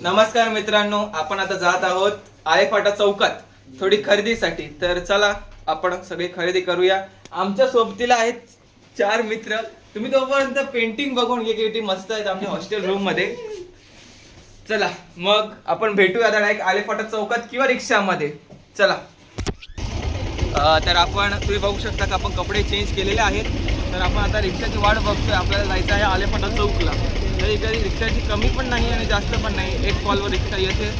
नमस्कार मित्रांनो, आपण आता जात आहोत आळेफाटा चौकात थोडी खरेदीसाठी. तर चला आपण सगळी खरेदी करूया. आमच्या सोबतीला आहेत 4 मित्र. तुम्ही तोपर्यंत पेंटिंग बघून घे, किती मस्त आहेत आमच्या हॉस्टेल रूम मध्ये. चला मग आपण भेटूया आता डायरेक्ट आळेफाटा चौकात किंवा रिक्षामध्ये. चला. तर आपण तुम्ही बघू शकता की आपण कपडे चेंज केलेले आहेत. तर आपण आता रिक्षाची वाट बघतोय. आपल्याला जायचं आहे आळेफाटा चौकला. तरी कधी रिक्षाची कमी पण नाही आणि जास्त पण नाही. एक कॉलवर रिक्षा येते.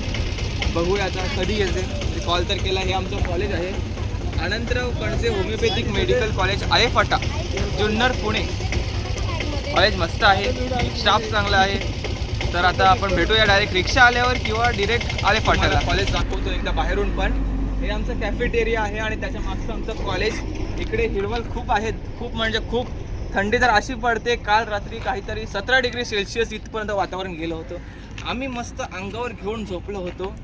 बघूया आता कधी येते. कॉल तर केला. हे आमचं कॉलेज आहे, अनंतराव कणसे homeopathic medical college Alephata, Junnar, Pune. College मस्त आहे, स्टाफ चांगला आहे. तर आता आपण भेटूया डायरेक्ट रिक्षा आल्यावर किंवा डिरेक्ट आळेफाटाला. कॉलेज दाखवतो एकदा बाहेरून पण. हे आमचं कॅफेटेरिया आहे आणि त्याच्या मागचं आमचं कॉलेज. इकडे हिरवळ खूप आहेत, खूप म्हणजे खूप. थंडी तर अशी पडते. काल रात्री काहीतरी 17 डिग्री सेल्सिअस इथपर्यंत वातावरण गेलं होतं. आम्ही मस्त अंगावर घेऊन झोपलो होतो.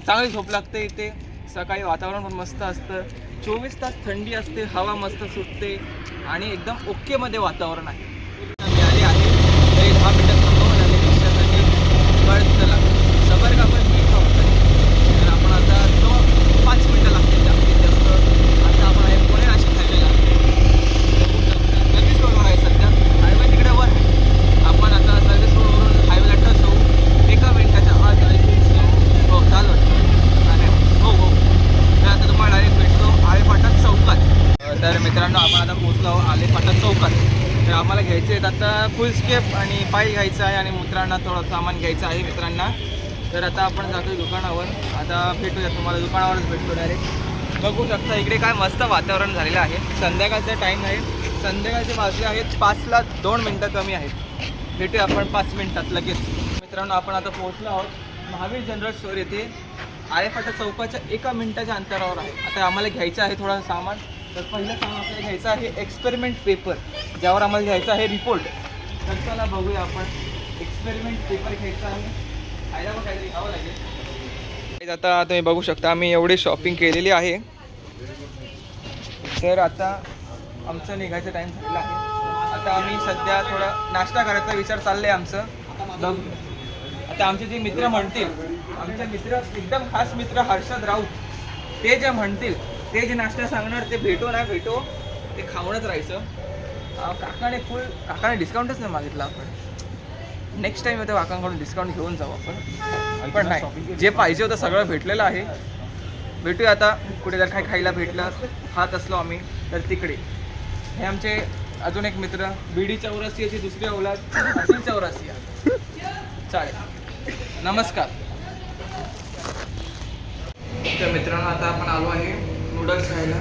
चांगली झोप लागते इथे. सकाळी वातावरण पण मस्त असतं. 24 तास थंडी असते, हवा मस्त सुटते आणि एकदम ओकेमध्ये वातावरण आहे. मिळाले आहे तरी 10 मिनिटात थांबावं लागेल रिक्षासाठी. पण चला सबर का पण ठीक होतं. तर आपण आता 5 मिनिटं लागतील जास्तीत जास्त. आता आपण आहे पुणे नाशिक हायवेला. सर्व्हिस रोडवर आहे सध्या. हायवे तिकडे वर आहे. आपण आता सर्व्हिस रोडवरून हायवेला टच होऊ. 1 मिनिटाच्या आत हो चालू आहे. हो हो. तर आता तुम्हाला डायरेक्ट भेटतो आळेफाटा चौकात. तर मित्रांनो आपण आता पोहोचलो आहोत आळेफाटा चौकात. तर आम्हाला घ्यायचे आहेत आता फुल स्केप आणि पाय घ्यायचं आहे आणि मित्रांना थोडं सामान घ्यायचं आहे मित्रांना. तर आता आपण जातो दुकानावर. आता भेटूया, तुम्हाला दुकानावरच भेटतो डायरेक्ट. बघू शकता इकडे काय मस्त वातावरण झालेलं आहे. संध्याकाळचा टाईम आहे. संध्याकाळचे वाजले आहेत 5ला 2 मिनटं कमी आहेत. भेटूया आपण 5 मिनिटात लगेच. मित्रांनो आपण आता पोहोचलो आहोत महावीर जनरल स्टोअर येथे. आळेफाटा चौकाच्या 1 मिनिटाच्या अंतरावर आहे. आता आम्हाला घ्यायचं आहे थोडं सामान. तर पहिलं सामान आपल्याला घ्यायचं आहे एक्सपेरिमेंट पेपर, ज्यावर आम्हाला घ्यायचं आहे रिपोर्ट. तर चला बघूया आपण. एक्सपेरिमेंट पेपर घ्यायचा आहे. खायला पण काहीतरी घ्यावं लागेल. आता तुम्ही बघू शकता आम्ही एवढी शॉपिंग केलेली आहे. तर आता आमचं निघायचं टाईम झालेला आहे. आता आम्ही सध्या थोडा नाश्ता करायचा विचार चालला आहे आमचं. बघ आता आमचे जे मित्र म्हणतील, आमचे मित्र एकदम खास मित्र हर्षद राऊत, ते जे म्हणतील ते जे नाश्ता सांगणार ते भेटो ना भेटो ते खाऊनच राहायचं. काकाने डिस्काउंटच नाही मागितला. आपण नेक्स्ट टाईम येतो काकांकडून डिस्काउंट घेऊन जाऊ आपण. पण नाही, जे पाहिजे होतं सगळं भेटलेलं आहे. भेटूया आता कुठे जर काही खायला भेटलं खात असलो आम्ही तर तिकडे. हे आमचे अजून एक मित्र, बीडी चौरसियाची दुसरी औलाद असील चौरसिया. चालेल, नमस्कार. तर मित्रांनो आता आपण आलो आहे नूडल्स खायला.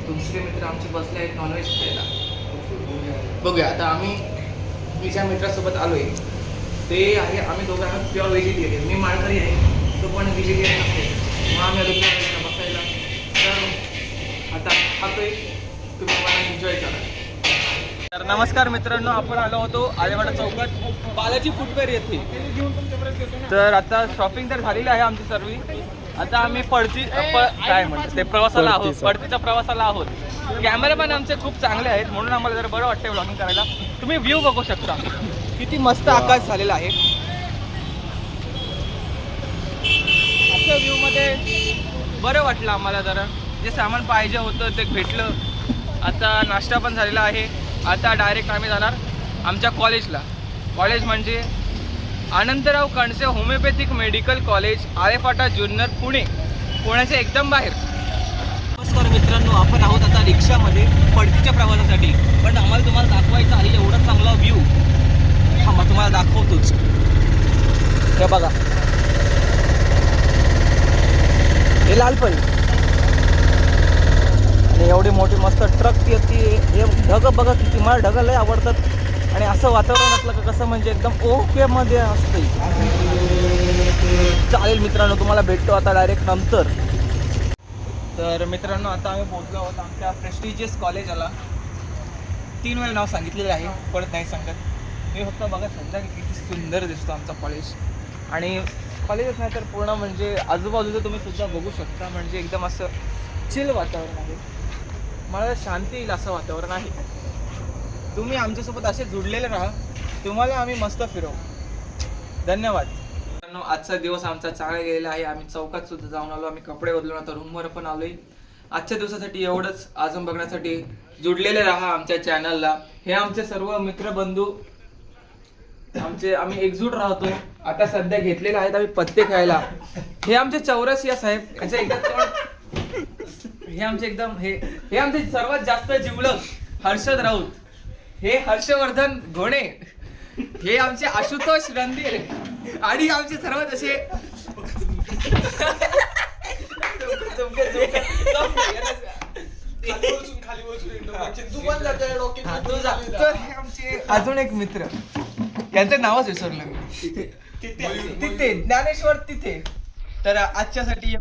दुसरे मित्र आमचे बसले आहेत नॉनव्हेज खायला. बघूया आता आम्ही मी ज्या मित्रासोबत आलो आहे ते आहे, आम्ही दोघं आहोत प्युअर व्हेजिटेरियन. मी माळकरी आहे, तो पण व्हेजिटेरियन आहे. मग आम्ही आलो बसायला. तर आता खातोय, तुम्ही मला एन्जॉय करा. तर नमस्कार मित्रांनो, आपण आलो होतो आळेफाटा चौकात बालाजी फुटवेअर येथे. तर आता शॉपिंग तर झालेली आहे आमची सर्व. आता आम्ही काय म्हणतो ते प्रवासाला आहोत, पडतीच्या प्रवासाला आहोत. कॅमेरामॅन आमचे खूप चांगले आहेत म्हणून आम्हाला जरा बरं वाटतं व्लॉगिंग करायला. तुम्ही व्ह्यू बघू शकता किती मस्त आकाश झालेला आहे. आजच्या व्ह्यूमध्ये बरं वाटलं आम्हाला. जरा जे सामान पाहिजे होतं ते भेटलं. आता नाश्ता पण झालेला आहे. आता डायरेक्ट आम्ही जाणार आमच्या कॉलेजला. कॉलेज म्हणजे अनंतराव कणसे homeopathic medical college Alephata, Junnar, Pune. पुण्याच्या एकदम बाहेर. नमस्कार मित्रांनो, आपण आहोत आता रिक्षामध्ये पडतीच्या प्रवासासाठी. पण आम्हाला तुम्हाला दाखवायचं आहे एवढा चांगला व्ह्यू. थांबा तुम्हाला दाखवतोच. हे बघा, हे लालपरी आणि एवढी मोठी मस्त ट्रक येते. हे ढग बघा किती, मला ढग लय आवडतात. आणि असं वातावरण असलं का कसं म्हणजे एकदम ओकेमध्ये असतं. चालेल मित्रांनो, तुम्हाला भेटतो आता डायरेक्ट नंतर. तर मित्रांनो आता आम्ही पोहोचलो आहोत आमच्या प्रेस्टिजियस कॉलेजला. 3 वेळा नाव सांगितलेलं आहे, परत नाही सांगत मी. फक्त बघा सध्या किती सुंदर दिसतो आमचा कॉलेज. आणि कॉलेजच नाही तर पूर्ण म्हणजे आजूबाजूचं तुम्ही सुद्धा बघू शकता. म्हणजे एकदम असं चिल वातावरण आहे. मला शांती येईल असं वातावरण आहे. तुम्ही आमच्यासोबत असे जुडलेले राहा, तुम्हाला आम्ही मस्त फिरवू. धन्यवाद मित्रांनो. आजचा दिवस आमचा चांगला गेलेला आहे. आम्ही चौकात सुद्धा जाऊन आलो, आम्ही कपडे बदलून आता रूमवर पण आलोय. आजच्या दिवसासाठी एवढंच. अजून बघण्यासाठी जुडलेले राहा आमच्या चॅनलला. हे आमचे सर्व मित्रबंधू आम्ही एकजूट राहतो. आता सध्या घेतलेले आहेत आम्ही पत्ते खायला. हे आमचे चौरसिया साहेब, हे आमचे एकदम हे आमचे सर्वात जास्त जिवलग हर्षद राऊत, हे हर्षवर्धन घोणे, हे आमचे आशुतोष रणधीर आणि आमचे सर्वात असे अजून एक मित्र, यांचं नावच विसरलं मी, तिथे ज्ञानेश्वर तिथे. तर आजच्यासाठी